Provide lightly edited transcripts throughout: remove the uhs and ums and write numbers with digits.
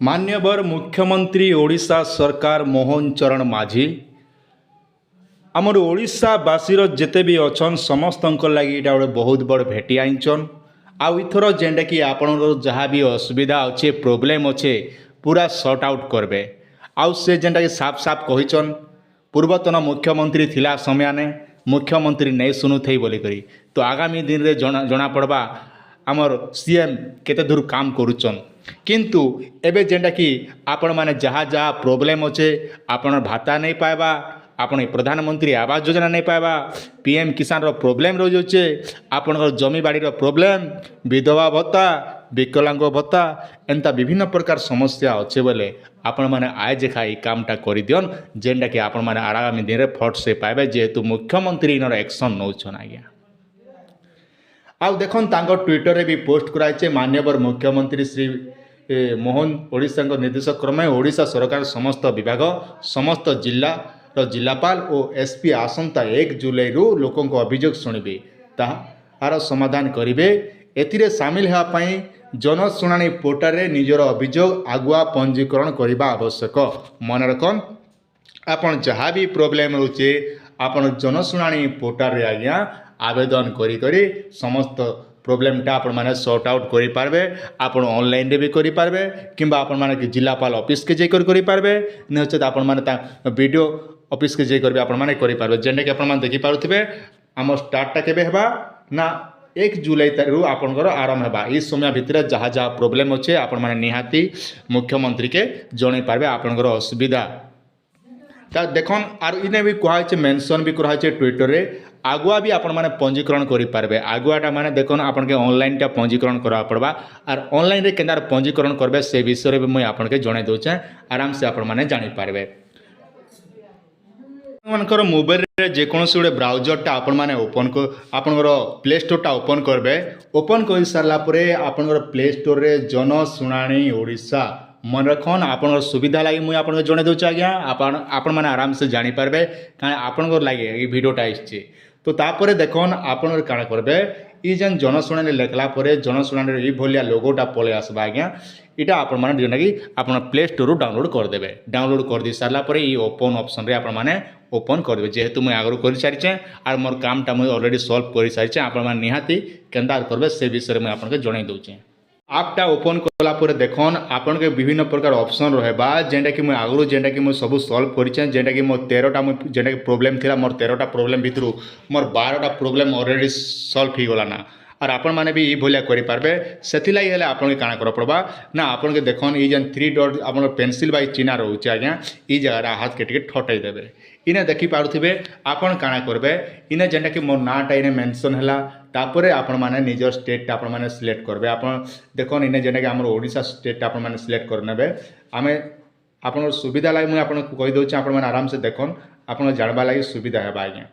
मान्यवर मुख्यमंत्री ओडिशा सरकार मोहन चरण माझी आमर ओडिशावासीर जेते भी अछन समस्त लगी इटा गोटे बहुत बड़ भेटी आईचन आउ इथर जेनटा कि आपण जहाँ भी असुविधा अच्छे प्रोब्लेम अच्छे पूरा सॉर्ट आउट करबे आउ से जेनटा कि साफ साफ कहिचन पूर्वतन मुख्यमंत्री थिला समय ने मुख्यमंत्री नहीं शुणुथे बोलिकी तो आगामी दिन रे जना पड़वा आमर सीएम केते दूर काम करुचन किंतु एबे जेनटा कि आपण माने जहाँ जहाँ प्रोब्लेम अच्छे आपण भाता नहीं पाइबा आपण प्रधानमंत्री आवास योजना नहीं पाइबा पीएम किसान रो प्रोब्लेम रही जाचे आपण जमी बाड़ी प्रोब्लेम विधवा भत्ता विकलांग भत्ता एंता विभिन्न प्रकार समस्या अच्छे बोले आपण माने आय जेखा ये कामटा कर दियन जेनटा कि आपण माने आगामी दिन में फट से पाइबे जेहेतु मुख्यमंत्री इनर एक्शन नौछन आज्ञा आउ देखन तांको ट्विटर रे भी पोस्ट कराइछे मान्यवर मुख्यमंत्री श्री मोहन ओडिशा निर्देशक क्रमे ओडिशा सरकार समस्त विभाग समस्त जिला जिलापाल और एसपी आसंता 1 जुलाई रु लोकों अभियोग शुणिबे तार समाधान करेंगे एथिरे सामिल होगापाई जनशुणाणी पोर्टाल रे निजर अभियोग आगुआ पंजीकरण करने आवश्यक मन रखन आपन जहाँ भी प्रोब्लेम रोचे आपन जनशुणाणी पोर्टाल रे आज्ञा आवेदन करी समस्त प्रोब्लेमटा आपण माने सॉर्ट आउट करि पारबे आपण ऑनलाइन रे भी करि पारबे किंबा आपण माने कि जिलापाल ऑफिस के जे करि पारबे नचेत आपण माने ता वीडियो ऑफिस के जे करबे आपण माने करि पारबे जेंडे कि आपण माने देखि पारुथिबे हम स्टार्टटा केबे हेबा ना 1 जुलाई रु आपनकर आरंभ हेबा ई समय भितर जहाँ जहाँ प्रोब्लेम अच्छे आपण माने निहाती मुख्यमंत्री के जणै पारबे आपनकर असुविधा ता देखन आर इने भी कहै मेंशन भी कराइ ट्विटर रे आगुआ भी आपण माने पंजीकरण करि पारबे आगुआटा माने देखन आपण के ऑनलाइन टा पंजीकरण करा पड़बा आर ऑनलाइन रे केनार पंजीकरण करबे से विषय में मुई आपण के जणै दोचे आराम से आपण माने जानि पारबे मनकर मोबाइल रे जेकोसी गोटे ब्राउजरटा आपण माने ओपन को आपनकर प्ले स्टोरटा ओपन करबे ओपन कर सारला परे आपनकर प्ले स्टोर रे जनशुणाणी ओडिशा मन रखन आपण सुविधा लगी मुझे आपन जन दूचे आज्ञा आपण मैंने आराम से जानीपारे कहीं आपण लगे ये भिडटा आसचे तो तापर देखन आपण काण करेंगे ये जेन जनशुणाणी लेखला जनशुणाणी ये लोगोटा पलि आसबा आज्ञा इटा आपण मैंने जेनटा कि आप प्ले स्टोर डाउनलोड करदे डाउनलोड कर दी सारापर ये ओपन ऑप्शन रे आपण मैंने ओपन करेंगे जेहेतु मुझे आगु कर सारी आर मोर कामटा मुझे ऑलरेडी सॉल्व कर सारी आपण निहाती केन्ता करेंगे से विषय में आपको जन दूचे आपटा ओपन कलापर देखन आपन के विभिन्न प्रकार ऑप्शन रहबा जेंटा कि मुझे आगु जेंटा कि मुझे सब सॉल्व करें जेंटा कि मोर 13टा जेंटा कि प्रोब्लेम थिला मोर 13टा प्रोब्लेम भितर मोर 12टा प्रोब्लेम ऑलरेडी सॉल्व हो गला ना और आपण माने भी ये भलिया करि पारबे सेथिलाई हेले आपण के काना कर पड़बा ना आपण के देखन ई जेन 3 डॉट आपण पेंसिल बाई चिन्ह रहउचे आज्ञा ई जगह हाथ के टिके ठटाई देबे इने देखि पारुथिबे आपण काना करबे इने जेंटा कि मोर नाटा इने मेंशन हला तापरे आपण माने निजर स्टेट आपण माने सिलेक्ट करबे आपण देखन इने जेंटा कि हमर ओडिसा स्टेट आपण माने सिलेक्ट करनेबे आमे आपण सुविधा लागि मुई आपण कहि दोछ आपण माने आराम से देखन आपण जानबा लागि सुविधा हेबा आज्ञा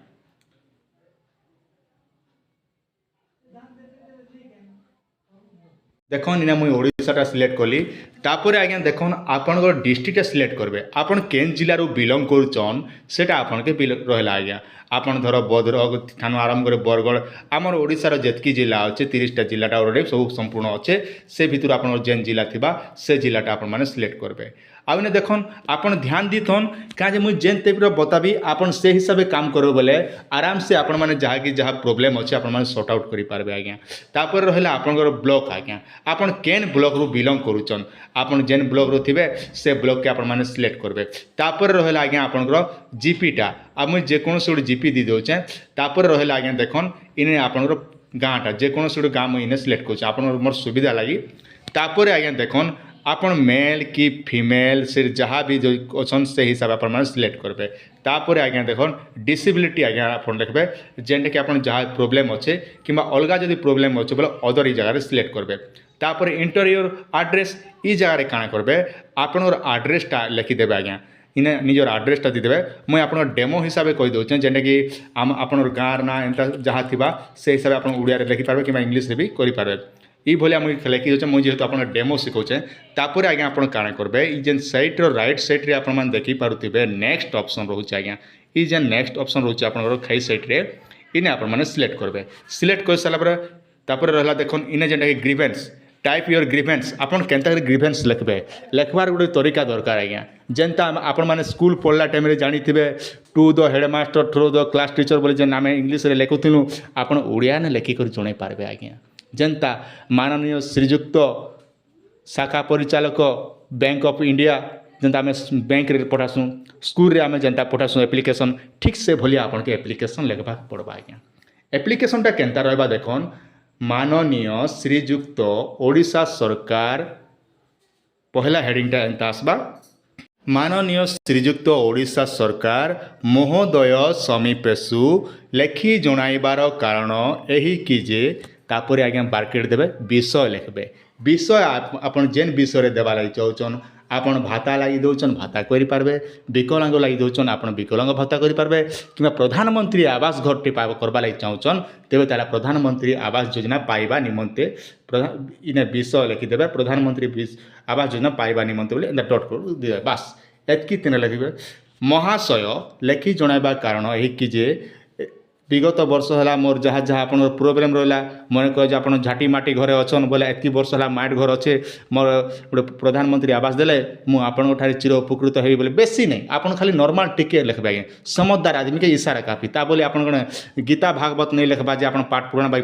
देखन इना मुई ओडिशाटा सिलेक्ट कली तापर आज्ञा देखन आपण डिस्ट्रिक्ट सिलेक्ट करबे आपण केन जिल्ला रो बिलोंग करूचन सेटा आपण के रहला आज्ञा आपण धर भद्रक थानु आरंभ करे बरगढ़ आमर ओडिशार जेतकी जिला अच्छे 30टा जिलाटा ऑलरेडी सब संपूर्ण अच्छे से भितर आपण जेन जिला थिबा से जिलाटा आपण माने सिलेक्ट करबे आउ ने देखन आपण ध्यान दीथन काजे मुझे जेन टाइप बताबी आपण से हिसाब से काम करो बोले आराम से आपण माने जहाँ कि जहाँ प्रोब्लेम अच्छे आपण माने सॉर्ट आउट करि पारबे आज्ञा तापर रहला आपनकर ब्लॉक आज्ञा आपण केन ब्लॉक रो बिलोंग करूचन आपण जेन ब्लॉक रो थिबे से ब्लॉक के आपण माने सिलेक्ट करबे तापर रहला आज्ञा आपनकर जीपीटा आ मुझे जेकोसी गोटे जीपी दी दोचे तापर रहला आज्ञा देखन इने आपनकर गाँटा जेकोसी गोटे गाँ मुझे इने सिलेक्ट करूचे आपण मोर सुविधा लगी तापर आज्ञा देखन आपण मेल कि फीमेल से जहाँ भी जो अच्छन से हिसाब आप सिलेक्ट करेंगे तापर आज्ञा देखन डिसेबिलिटी आज्ञा आप देखते जेनटा कि आप जहाँ प्रोब्लेम अच्छे कि अलग जब प्रोब्लेम अच्छे बोले अदर ये जगह सिलेक्ट करेंगे तापर इंटरियर एड्रेस ये जगह काण करेंगे आपण एड्रेसटा लिखिदेवे आज्ञा इने निजर एड्रेसटा दीदेवे मुझे आप डेमो हिसाब से कहीदे जेनटा कि आपण गाँव ना एंता जहाँ थी से हिसाब से आप ओडिया लिखिपारे कि इंग्लीश भी करेंगे ये भाया मुझे लिखी दूचे मुझे जेहतु आप डेमो शिखौचे तापर आज्ञा आप काण करेंगे ये जेन साइट राइट साइड रे आपण देखी पारुथिबे नेक्स्ट ऑप्शन रोचे आज्ञा ये जेन नेक्स्ट ऑप्शन रोचे आपन खाई साइड रे इने आपण सिलेक्ट करेंगे सिलेक्ट कर सारा तापर रहा देखन इने जेनटा कि ग्रीवेंस टाइप योर ग्रीभेन्स आपन केनता ग्रीभेन्स लिखबे लिखबार गोटे तरीका दरकार आज्ञा जेनता आपण मैंने स्कूल पढ़ला टाइम रे जानी थे to the headmaster through the class teacher बोले जेन आम इंग्लीश रे लिखुलु आपण ओडिया ने लिखिक जन पारे आज्ञा जेनता माननीय श्रीजुक्त शाखा परिचालक बैंक ऑफ इंडिया जेनता आम बैंक रे पठासुँ स्कूल रे आम जेनता पठासुँ एप्लिकेशन ठीक से भली आपन के एप्लिकेशन लिखबा पड़बा आज्ञा एप्लिकेशनटा केनता रहबा देखन माननीय श्रीजुक्त ओडिशा सरकार पहला हेडिंगटा एंता आसबा माननीय श्रीजुक्त ओडिशा सरकार महोदय समीपेशु लेखि जणाइबार कारण एही कि जे तापर आज्ञा बारकेट देबे विषय लिखबे विषय आपन जेन विषय देवा लगी चाहून आपन भाता लगी दौन भाता करें विकलांग लगी दौन आप विकलांग भाता करें कि प्रधानमंत्री आवास घर टे करवा लगी चाहून तेज ताला प्रधानमंत्री आवास योजना पाइबा निमंते इने विषय लिखिदेवे प्रधानमंत्री आवास योजना पाइबा निमंते बोले डट कर बास एतकी तीन लिखे महाशय लेखि जणाइबा कारण यही कि जे विगत वर्ष है मोर जहाँ जहाँ आप प्रोब्लेम रहा मन कह आप झाटी माटी घरे अच्छन बोले एतकी वर्ष है माट घर अच्छे मोर गोटे प्रधानमंत्री आवास देले मुझे चिर उपकृत हो बोले बेसी नहीं आप खाली नॉर्मल टिके लिखबे आज्ञा समझदार आदमी के इशारा काफी ता बोले आप गीता भागवत नहीं लिखबा जे आप पाठ पुराण भाई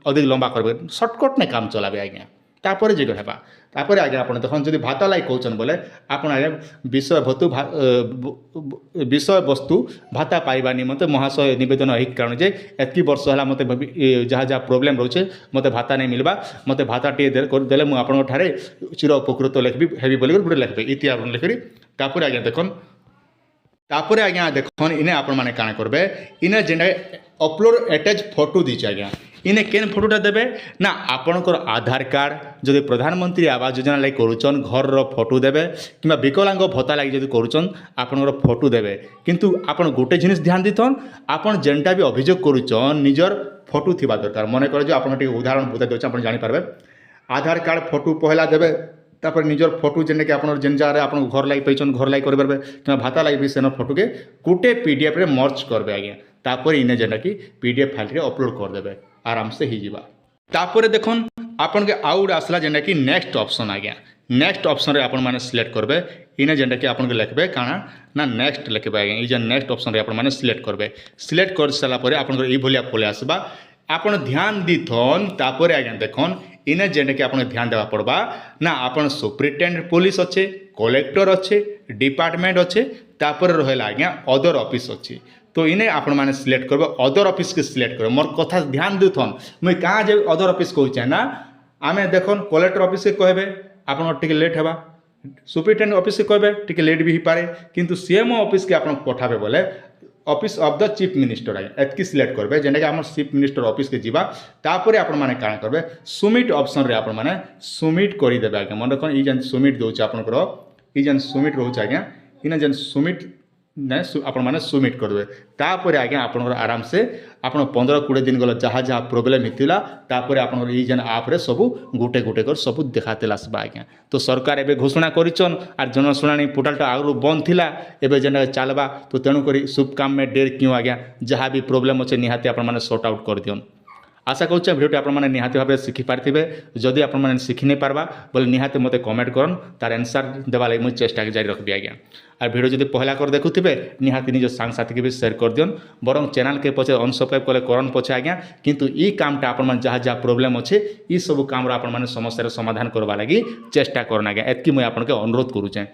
अधिक लंबा करबे सर्टकट नहीं काम चलाबे आज्ञा तापर जे हेबा तापर आज्ञा आप देखो जब भात लाई कहन बोले आप आज्ञा विषय वस्तु भाता पाइबा निमंते महाशय निवेदन यही कारण जे एतकी वर्ष है मत जहाँ जहाँ प्रोब्लेम रोचे मत भाता नहीं मिलवा मत भाता टे देले मुझे आपठारे चिर उपकृत लिखी हेबी बोल गोटे लिखबे इति आप लिखी तापर आज्ञा देखन तापर आज्ञा देखन इने आपण माने काण करबे इने जेने अपलोड अटैच फोटो दीचे आज्ञा इने केन फोटोटा देबे ना आपणकर आधार कार्ड जदि प्रधानमंत्री आवास योजना लगी करूचन घर रो फोटो देबे किंबा विकलांग भत्ता लगी जदि करूचन आपणकर फोटो देबे किंतु आपण गोटे जिनिस ध्यान दिथन आपण जेनटा भी अभियोग करूचन निजर फोटो थिबा दरकार मने कर जो आपण टे उदाहरण बुझा देछ आपण जानि पारबे आधार कार्ड फोटो पहला देबे तापर निजर फोटो जेने कि आप जेन जगह आप घर लगी पैछन घर लगी करेंगे कि भाता लगी भी सेन फोटो के गोटे पीडीएफ रे मर्ज करबे आज्ञा तापर इने जेना कि पीडीएफ फाइल रे अपलोड कर देबे आराम से ही जीवा तापर देखन आपन के आउट आसला जेना कि नेक्स्ट ऑप्शन आज्ञा नेक्स्ट ऑप्शन रे आपन माने सिलेक्ट करबे इने जेना कि आपन के लिखबे काना ना नेक्स्ट लिखबे आज्ञा ई जे नेक्स्ट ऑप्शन रे आपन माने सिलेक्ट करबे सिलेक्ट कर साला परे आपन को ई भलिया पले आसबा आपन ध्यान दिथन तापर आज्ञा देखन इने जेने कि आपन ध्यान देवा पड़बा ना आपन सुपरिटेंडेंट पुलिस अच्छे कलेक्टर अच्छे डिपार्टमेंट अच्छे तापर रहला आज्ञा अदर ऑफिस अच्छे तो इने आपण माने सिलेक्ट करबे अदर ऑफिस के सिलेक्ट कर मोर कथा ध्यान दिथन मुई कहाँ जे अदर ऑफिस कहूचे ना आमे देखन कलेक्टर ऑफिस के कहबे आपन टिके लेट हेबा सुपरिटेंडेंट ऑफिस के कहबे टिके लेट भी ही पारे किंतु सीएमओ ऑफिस के आपन पठाबे बोले office of the chief minister आए एतकी सिलेक्ट करबे जेने कि हमर चीफ मिनिस्टर ऑफिस के जीवा तापर आपण माने काण करबे सबमिट ऑप्शन रे आपण माने सबमिट करि देबे आज्ञा मन रखन ई जन सबमिट दोछ आपनकर ई जन सबमिट रोछ आज्ञा इने जन सबमिट ने आपण माने सबमिट करबे तापर आज्ञा आपनकर आराम से आपण 15-20 दिन गला जहाँ जहाँ प्रोब्लेम हितिला तापर आपनकर ई जन आप रे सब गोटे गोटे कर सब देखातेला आसबा आज्ञा तो सरकार एबे घोषणा करिचन आर जनशुणाणी पोर्टालटा आगु बंद थिला एबे जेना चलबा तो तेणु करी शुभ काम में देर क्यों आज्ञा जहाँ भी प्रोब्लेम अच्छे निहाती आपण माने सॉर्ट आउट कर दियन आशा करुच्छे भिडियोटी आपण माने निहाती भाव शिखि पारिथिबे जदि आपण माने शिखि नहीं पारबा बोले निहाती मते कमेंट करन तार आंसर देवा लागि मुझे चेष्टा जारी रखबी आज्ञा और भिडियो जदि पहला कर देखुथिबे निहाती निज सांग साथी के भी शेयर कर दियन बरं चैनल के पछे अनसब्सक्राइब कले करन पछे आज्ञा किंतु ई कामटा आपण माने जहाँ जहाँ प्रोब्लेम अच्छे ई सब काम आपण माने समस्या समाधान करवा लागि चेष्टा करन आज्ञा एतकी मुई आपण के अनुरोध करूछे।